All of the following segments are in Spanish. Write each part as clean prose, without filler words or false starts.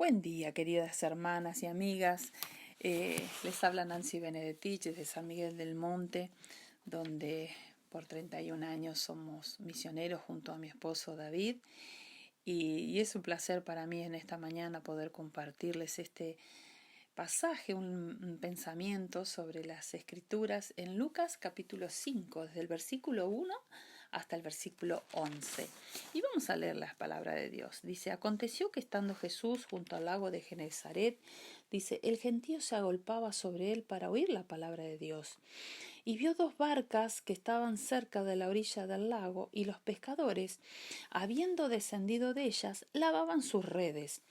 Buen día, queridas hermanas y amigas. Les habla Nancy Benedetti desde San Miguel del Monte, donde por 31 años somos misioneros junto a mi esposo David. Y es un placer para mí en esta mañana poder compartirles este pasaje, un pensamiento sobre las Escrituras en Lucas capítulo 5, desde el versículo 1 hasta el versículo 11. Y vamos a leer las palabras de Dios. Dice: aconteció que estando Jesús junto al lago de Genezaret, dice, el gentío se agolpaba sobre él para oír la palabra de Dios. Y vio dos barcas que estaban cerca de la orilla del lago, y los pescadores, habiendo descendido de ellas, lavaban sus redes.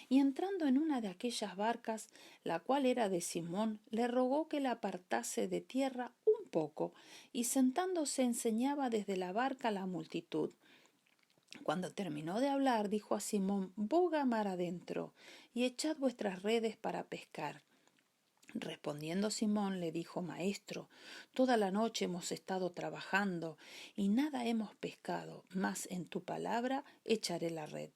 Y entrando en una de aquellas barcas, la cual era de Simón, le rogó que la apartase de tierra un poco, y sentándose enseñaba desde la barca a la multitud. Cuando terminó de hablar, dijo a Simón: boga mar adentro, y echad vuestras redes para pescar. Respondiendo Simón le dijo: Maestro, toda la noche hemos estado trabajando, y nada hemos pescado, mas en tu palabra echaré la red.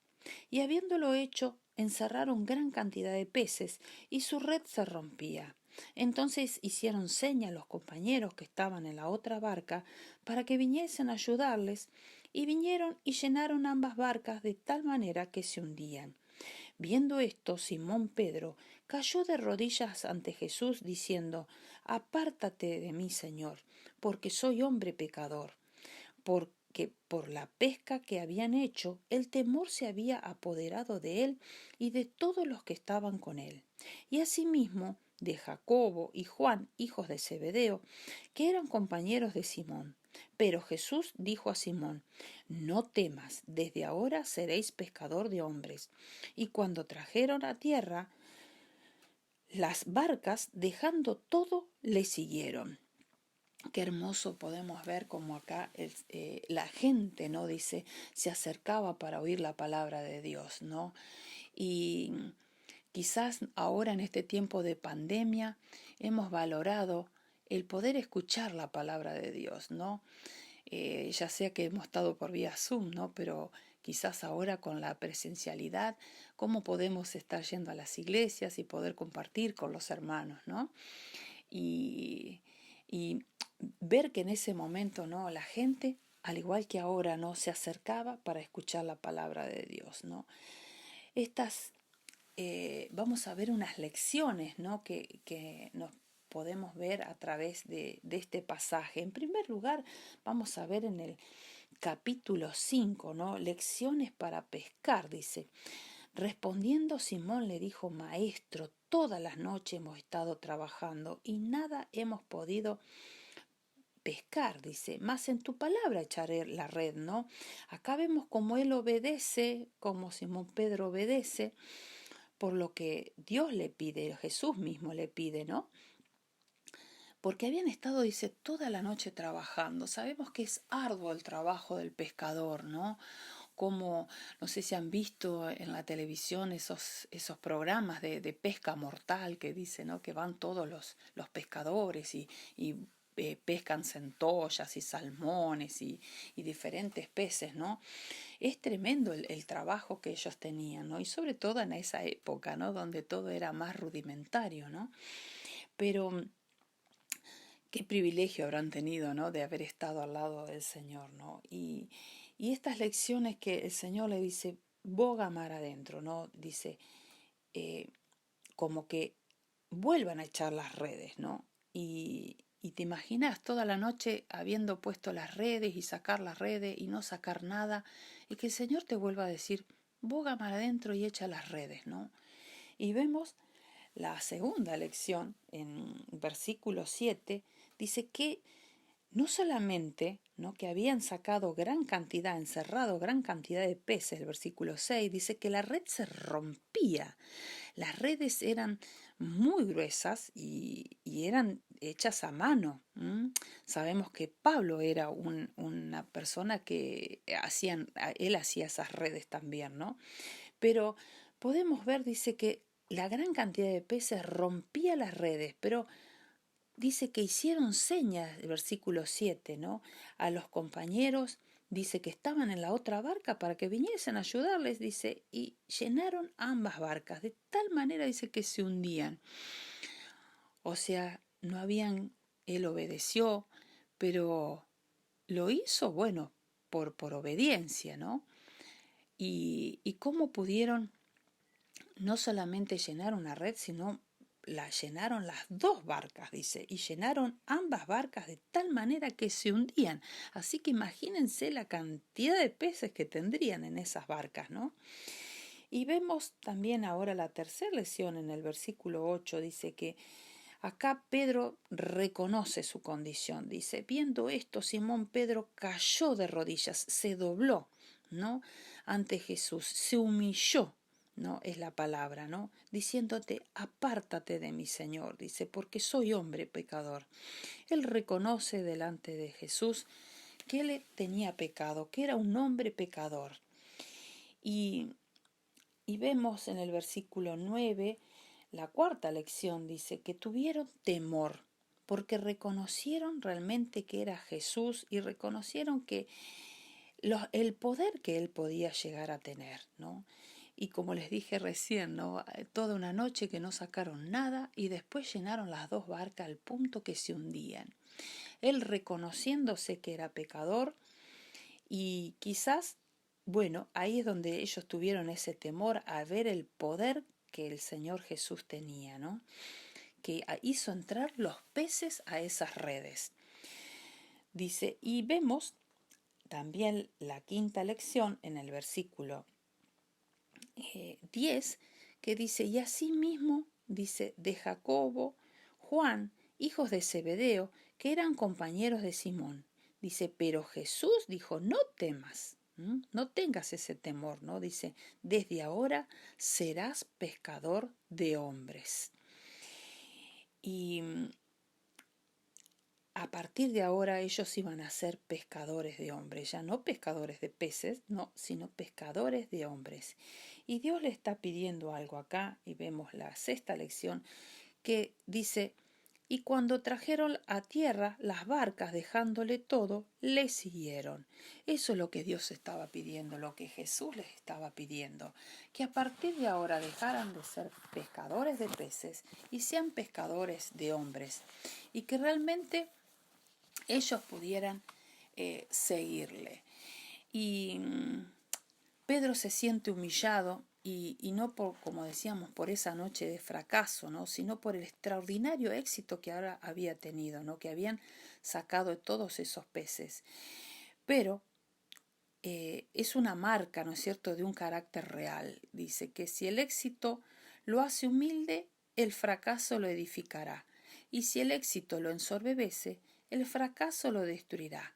Y habiéndolo hecho, encerraron gran cantidad de peces, y su red se rompía. Entonces hicieron seña a los compañeros que estaban en la otra barca para que viniesen a ayudarles, y vinieron y llenaron ambas barcas de tal manera que se hundían. Viendo esto, Simón Pedro cayó de rodillas ante Jesús, diciendo: apártate de mí, Señor, porque soy hombre pecador. Porque por la pesca que habían hecho, el temor se había apoderado de él y de todos los que estaban con él. Y asimismo de Jacobo y Juan, hijos de Zebedeo, que eran compañeros de Simón. Pero Jesús dijo a Simón: no temas, desde ahora seréis pescador de hombres. Y cuando trajeron a tierra las barcas, dejando todo, le siguieron. Qué hermoso podemos ver como acá la gente, ¿no? Dice, se acercaba para oír la palabra de Dios, ¿no? Y quizás ahora en este tiempo de pandemia hemos valorado el poder escuchar la palabra de Dios, ¿no? Ya sea que hemos estado por vía Zoom, ¿no? Pero quizás ahora con la presencialidad, ¿cómo podemos estar yendo a las iglesias y poder compartir con los hermanos, ¿no? Y ver que en ese momento, ¿no? La gente, al igual que ahora, ¿no? Se acercaba para escuchar la palabra de Dios, ¿no? Vamos a ver unas lecciones, ¿no? que nos podemos ver a través de este pasaje. En primer lugar, vamos a ver en el capítulo 5, ¿no? Lecciones para pescar, dice. Respondiendo Simón le dijo: Maestro, todas las noches hemos estado trabajando y nada hemos podido pescar, dice, más en tu palabra echaré la red, ¿no? Acá vemos cómo él obedece, como Simón Pedro obedece, por lo que Dios le pide, Jesús mismo le pide, ¿no? Porque habían estado, dice, toda la noche trabajando. Sabemos que es arduo el trabajo del pescador, ¿no? Como, no sé si han visto en la televisión esos programas de pesca mortal que dicen, ¿no? Que van todos los pescadores y pescan centollas y salmones y diferentes peces, ¿no? Es tremendo el trabajo que ellos tenían, ¿no? Y sobre todo en esa época, ¿no? Donde todo era más rudimentario, ¿no? Pero qué privilegio habrán tenido, ¿no? De haber estado al lado del Señor, ¿no? Y estas lecciones que el Señor le dice: boga mar adentro, ¿no? Dice, eh, como que vuelvan a echar las redes, ¿no? Y te imaginas toda la noche habiendo puesto las redes y sacar las redes y no sacar nada, y que el Señor te vuelva a decir: boga mar adentro y echa las redes, ¿no? Y vemos la segunda lección en versículo 7, dice que no solamente, ¿no?, que habían sacado gran cantidad, encerrado gran cantidad de peces, el versículo 6 dice que la red se rompía. Las redes eran muy gruesas y eran hechas a mano. Sabemos que Pablo era una persona que él hacía esas redes también, ¿no? Pero podemos ver, dice que la gran cantidad de peces rompía las redes, pero dice que hicieron señas, el versículo 7, ¿no?, a los compañeros dice que estaban en la otra barca para que viniesen a ayudarles, dice, y llenaron ambas barcas, de tal manera, dice, que se hundían. O sea, no habían, él obedeció, pero lo hizo, bueno, por obediencia, ¿no? Y cómo pudieron no solamente llenar una red, sino la llenaron las dos barcas, dice, y llenaron ambas barcas de tal manera que se hundían. Así que imagínense la cantidad de peces que tendrían en esas barcas, ¿no? Y vemos también ahora la tercera lección en el versículo 8, dice que acá Pedro reconoce su condición, dice, viendo esto, Simón Pedro cayó de rodillas, se dobló, ¿no? Ante Jesús, se humilló, ¿no? Es la palabra, ¿no? Diciéndote, apártate de mí, Señor, dice, porque soy hombre pecador. Él reconoce delante de Jesús que él tenía pecado, que era un hombre pecador. Y vemos en el versículo 9, la cuarta lección, dice que tuvieron temor, porque reconocieron realmente que era Jesús y reconocieron que el poder que él podía llegar a tener, ¿no? Y como les dije recién, ¿no? Toda una noche que no sacaron nada y después llenaron las dos barcas al punto que se hundían. Él reconociéndose que era pecador y quizás, bueno, ahí es donde ellos tuvieron ese temor a ver el poder que el Señor Jesús tenía, ¿no? Que hizo entrar los peces a esas redes. Dice, y vemos también la quinta lección en el versículo 10, que dice, y asimismo, dice, de Jacobo, Juan, hijos de Zebedeo, que eran compañeros de Simón. Dice, pero Jesús dijo, no temas, no tengas ese temor, ¿no? Dice, desde ahora serás pescador de hombres. Y a partir de ahora ellos iban a ser pescadores de hombres, ya no pescadores de peces, no, sino pescadores de hombres. Y Dios le está pidiendo algo acá, y vemos la sexta lección, que dice, y cuando trajeron a tierra las barcas dejándole todo, le siguieron. Eso es lo que Dios estaba pidiendo, lo que Jesús les estaba pidiendo, que a partir de ahora dejaran de ser pescadores de peces y sean pescadores de hombres, y que realmente ellos pudieran seguirle. Y Pedro se siente humillado y no por, como decíamos, por esa noche de fracaso, ¿no? Sino por el extraordinario éxito que ahora había tenido, ¿no? Que habían sacado todos esos peces. Pero es una marca, ¿no es cierto?, de un carácter real. Dice que si el éxito lo hace humilde, el fracaso lo edificará. Y si el éxito lo ensoberbece, el fracaso lo destruirá.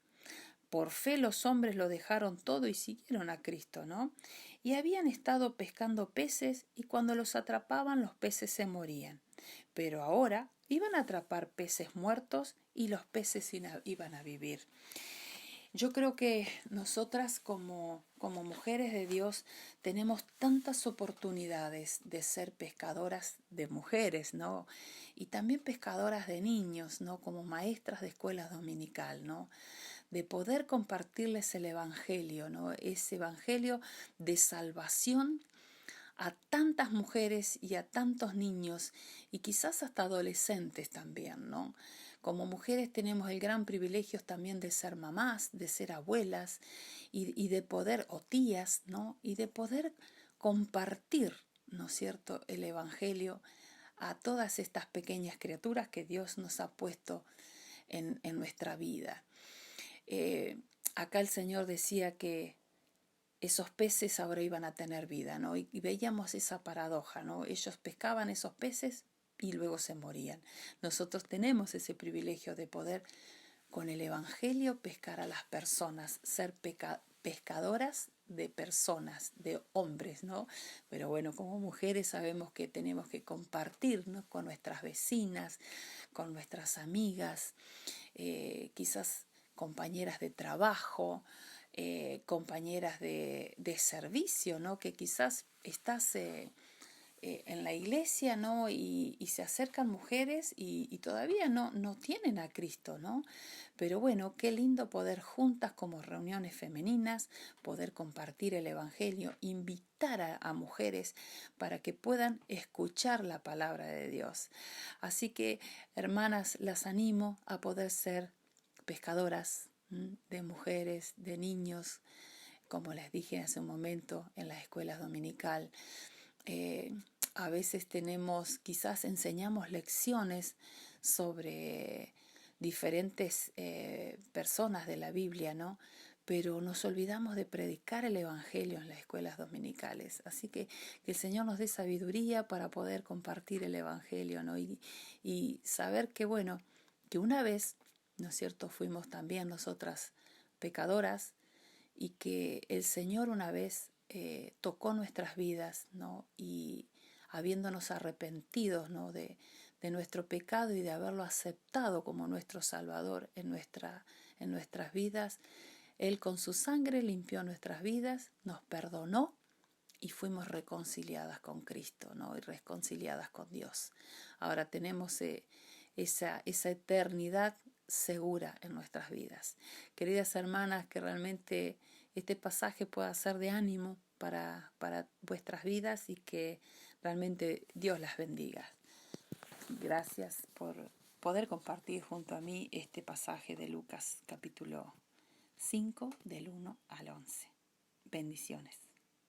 Por fe los hombres lo dejaron todo y siguieron a Cristo, ¿no? Y habían estado pescando peces y cuando los atrapaban los peces se morían. Pero ahora iban a atrapar peces muertos y los peces iban a vivir. Yo creo que nosotras como mujeres de Dios tenemos tantas oportunidades de ser pescadoras de mujeres, ¿no? Y también pescadoras de niños, ¿no? Como maestras de escuela dominical, ¿no? De poder compartirles el Evangelio, ¿no? Ese Evangelio de salvación a tantas mujeres y a tantos niños y quizás hasta adolescentes también, ¿no? Como mujeres tenemos el gran privilegio también de ser mamás, de ser abuelas y de poder, o tías, ¿no? Y de poder compartir, ¿no es cierto?, el Evangelio a todas estas pequeñas criaturas que Dios nos ha puesto en nuestra vida. Acá el Señor decía que esos peces ahora iban a tener vida, ¿no? Y veíamos esa paradoja, ¿no? Ellos pescaban esos peces y luego se morían. Nosotros tenemos ese privilegio de poder, con el Evangelio, pescar a las personas, ser pescadoras de personas, de hombres, ¿no? Pero bueno, como mujeres sabemos que tenemos que compartir, ¿no?, con nuestras vecinas, con nuestras amigas, quizás compañeras de trabajo, compañeras de servicio, ¿no? Que quizás estás en la iglesia, ¿no? Y se acercan mujeres y todavía no tienen a Cristo, ¿no? Pero bueno, qué lindo poder juntas como reuniones femeninas, poder compartir el Evangelio, invitar a mujeres para que puedan escuchar la palabra de Dios. Así que, hermanas, las animo a poder ser pescadoras de mujeres, de niños, como les dije hace un momento, en las escuelas dominical. A veces quizás enseñamos lecciones sobre diferentes personas de la Biblia, ¿no? Pero nos olvidamos de predicar el Evangelio en las escuelas dominicales. Así que el Señor nos dé sabiduría para poder compartir el Evangelio, ¿no? Y saber que, bueno, que una vez, ¿no es cierto?, fuimos también nosotras pecadoras y que el Señor una vez tocó nuestras vidas, ¿no? Y habiéndonos arrepentidos, ¿no? de nuestro pecado y de haberlo aceptado como nuestro Salvador en nuestras vidas, Él con su sangre limpió nuestras vidas, nos perdonó y fuimos reconciliadas con Cristo, ¿no? Y reconciliadas con Dios. Ahora tenemos esa eternidad segura en nuestras vidas. Queridas hermanas, que realmente este pasaje pueda ser de ánimo para vuestras vidas y que realmente Dios las bendiga. Gracias por poder compartir junto a mí este pasaje de Lucas capítulo 5 del 1 al 11. Bendiciones.